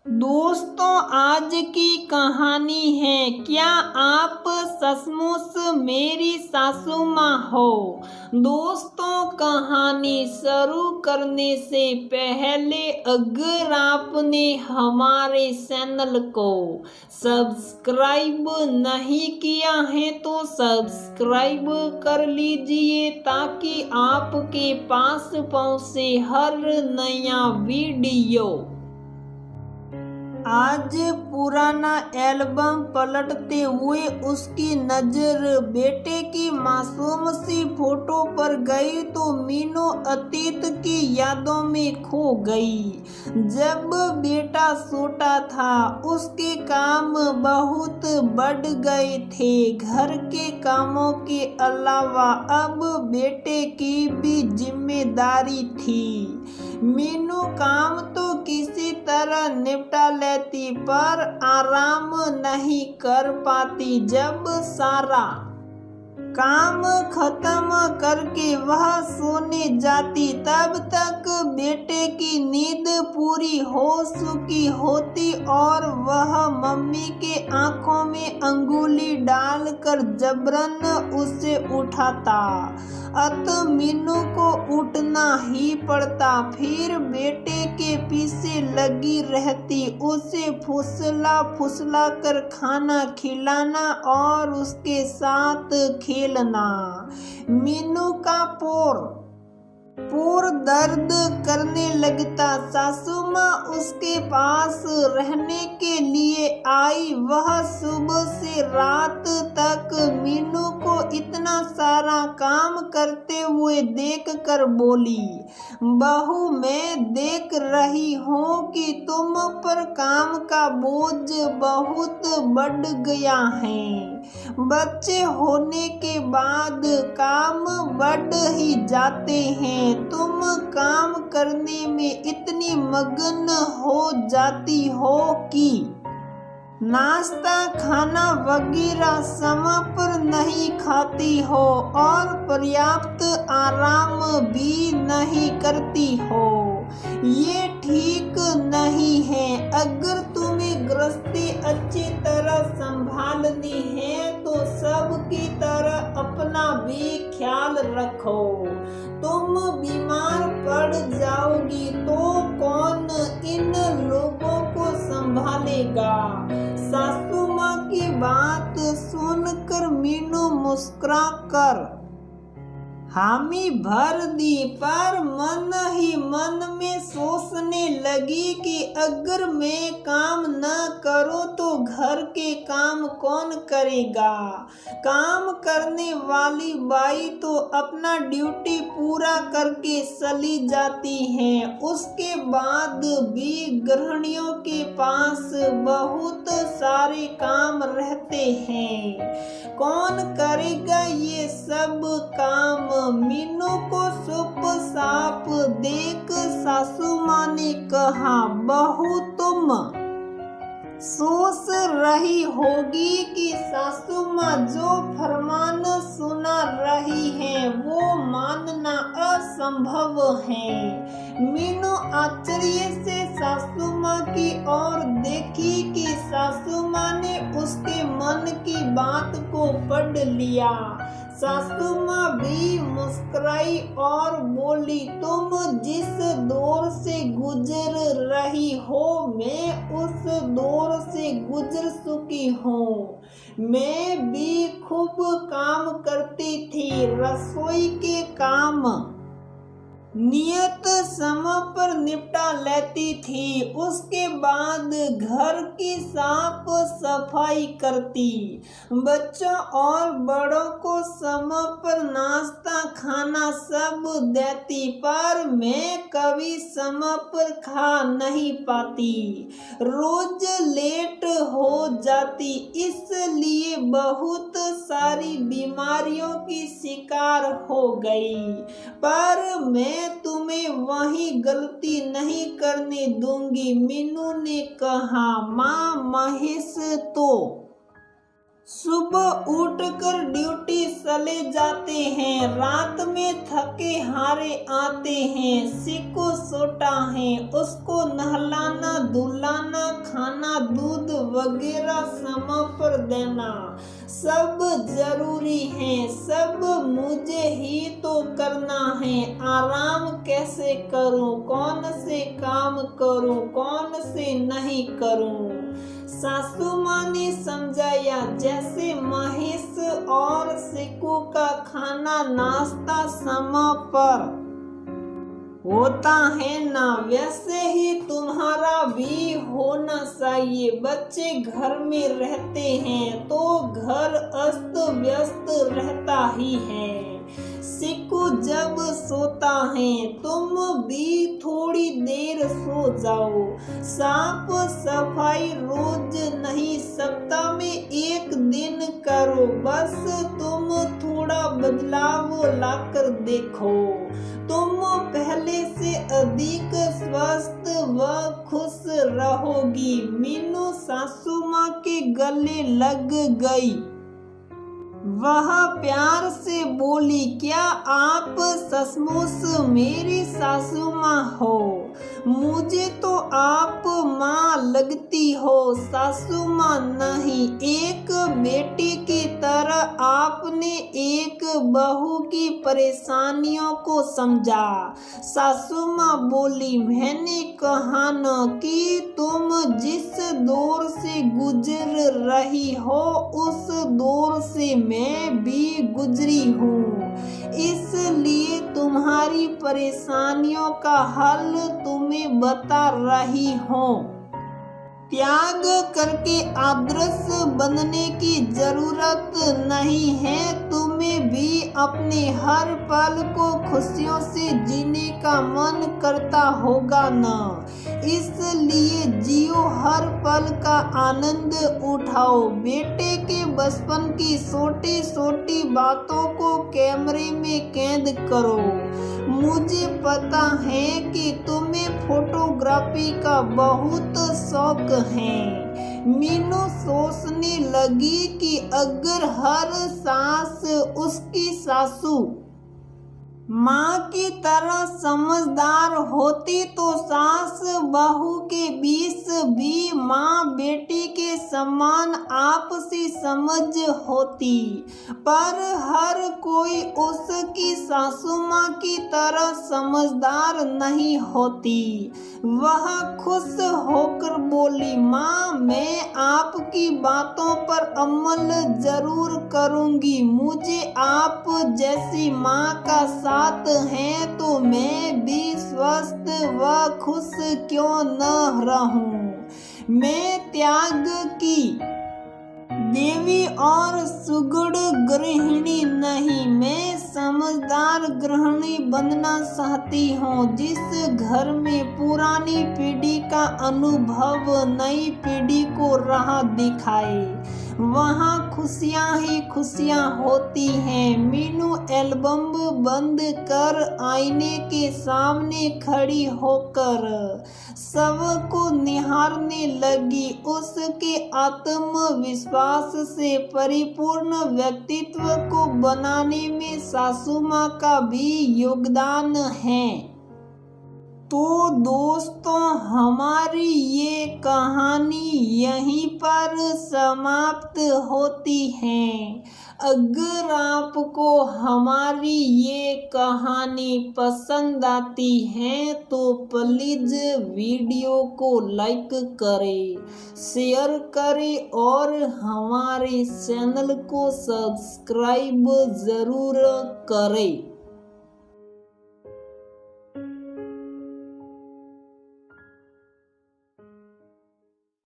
दोस्तों, आज की कहानी है, क्या आप सचमुच मेरी सासू माँ हो। दोस्तों, कहानी शुरू करने से पहले अगर आपने हमारे चैनल को सब्सक्राइब नहीं किया है तो सब्सक्राइब कर लीजिए ताकि आपके पास पहुँचे हर नया वीडियो। आज पुराना एल्बम पलटते हुए उसकी नजर बेटे की मासूम सी फोटो पर गई तो मीनू अतीत की यादों में खो गई। जब बेटा छोटा था उसके काम बहुत बढ़ गए थे। घर के कामों के अलावा अब बेटे की भी जिम्मेदारी थी। मीनू काम तो किसी तरह निपटा लेती पर आराम नहीं कर पाती। जब सारा काम खत्म करके वह सोने जाती तब तक बेटे की नींद पूरी हो चुकी होती और वह मम्मी के आंखों में अंगुली डालकर जबरन उसे उठाता। अत मीनू को उठना ही पड़ता। फिर बेटे के पीछे लगी रहती, उसे फुसला फुसला कर खाना खिलाना और उसके साथ खेलना। मीनू का पूर दर्द करने लगता। सासू माँ उसके पास रहने के लिए आई। वह सुबह से रात तक मीनू को इतना सारा काम करते हुए देखकर बोली, बहू, मैं देख रही हूँ कि तुम पर काम का बोझ बहुत बढ़ गया है। बच्चे होने के बाद काम बढ़ ही जाते हैं। तुम काम करने में इतनी मगन हो जाती हो कि नाश्ता खाना वगैरह समय पर नहीं खाती हो और पर्याप्त आराम भी नहीं करती हो। ये ठीक नहीं है। अगर तुम्हें गृहस्थी अच्छी तरह संभालनी है तो सबकी तरह अपना भी ख्याल रखो। तुम बीमार पड़ जाओगी तो कौन इन लोगों को संभालेगा। सासू माँ की बात सुनकर मीनू मुस्कुरा कर हामी भर दी पर मन ही मन में सोचने लगी कि अगर मैं काम न करूं तो घर के काम कौन करेगा। काम करने वाली बाई तो अपना ड्यूटी पूरा करके चली जाती हैं। उसके बाद भी गृहिणियों के पास बहुत सारे काम रहते हैं। कौन करेगा ये सब काम। मीनू को चुप साप देख सासू माँ ने कहा, बहू, तुम सोच रही होगी कि सासू माँ जो फरमान सुना रही है वो मानना असंभव है। मीनू आश्चर्य से सासू माँ की ओर देखी कि सासू माँ ने उसके मन की बात को पढ़ लिया। सासू माँ भी मुस्कुराई और बोली, तुम जिस दौर से गुजर रही हो मैं उस दौर से गुजर चुकी हूँ। मैं भी खूब काम करती थी। रसोई के काम नियत समय पर निपटा लेती थी। उसके बाद घर की साफ सफाई करती। बच्चों और बड़ों को समय पर नाश्ता खाना सब देती पर मैं कभी समय पर खा नहीं पाती। रोज लेट हो जाती, इसलिए बहुत सारी बीमारियों की शिकार हो गई। पर मैं तुम्हें वही गलती नहीं करने दूंगी। मीनू ने कहा, माँ, महेश तो सुबह उठकर ड्यूटी चले जाते हैं, रात में थके हारे आते हैं। सिको सोटा है, उसको नहलाना धुलाना वगैरह समय पर देना सब जरूरी है। सब मुझे ही तो करना है। आराम कैसे करूं, कौन से काम करूं, कौन से नहीं करूं। सासू माँ ने समझाया, जैसे महेश और सिकू का खाना नाश्ता समय पर होता है ना, वैसे ही तुम्हारा भी होना चाहिए। बच्चे घर में रहते हैं तो घर अस्त व्यस्त रहता ही है। सिकू जब सोता है तुम भी थोड़ी देर सो जाओ। साफ सफाई रोज नहीं, सप्ताह में एक दिन करो। बस तुम थोड़ा बदलाव लाकर देखो, तुम पहले से अधिक स्वस्थ व खुश रहोगी। मीनू सासू माँ के गले लग गई। वह प्यार से बोली, क्या आप सचमुच मेरी सासू माँ हो? मुझे तो आप माँ लगती हो, सासू माँ नहीं। एक बेटी की तरह आपने एक बहू की परेशानियों को समझा। सासू माँ बोली, मैंने कहा न कि तुम जिस दौर से गुजर रही हो उस दौर से मैं भी गुजरी हूँ, इसलिए तुम्हारी परेशानियों का हल तुम्हें बता रही हूँ। त्याग करके आदर्श बनने की जरूरत नहीं है। तुम्हें भी अपने हर पल को खुशियों से जीने का मन करता होगा ना, इसलिए जियो, हर पल का आनंद उठाओ। बेटे के बचपन की छोटी छोटी बातों को कैमरे में कैद करो। मुझे पता है कि तुम्हें फोटोग्राफी का बहुत शौक है। मीनू सोचने लगी कि अगर हर सास उसकी सासू माँ की तरह समझदार होती तो सास बहू के बीच भी माँ बेटी के समान आपसी समझ होती। पर हर कोई उसकी सासू माँ की तरह समझदार नहीं होती। वह खुश होकर बोली, माँ मैं आपकी बातों पर अमल जरूर करूँगी। मुझे आप जैसी माँ का साथ है तो मैं भी स्वस्थ व खुश क्यों न रहूं। मैं त्याग की देवी और सुगुण गृहिणी नहीं, मैं समझदार गृहिणी बनना चाहती हूँ, जिस घर में पुरानी पीढ़ी का अनुभव नई पीढ़ी को राह दिखाए। वहाँ खुशियाँ ही खुशियाँ होती हैं। मीनू एल्बम बंद कर आईने के सामने खड़ी होकर सबको निहारने लगी। उसके आत्मविश्वास से परिपूर्ण व्यक्तित्व को बनाने में सासू माँ का भी योगदान है। तो दोस्तों, हमारी ये कहानी यहीं पर समाप्त होती है। अगर आपको हमारी ये कहानी पसंद आती है तो प्लीज़ वीडियो को लाइक करें, शेयर करें और हमारे चैनल को सब्सक्राइब ज़रूर करें।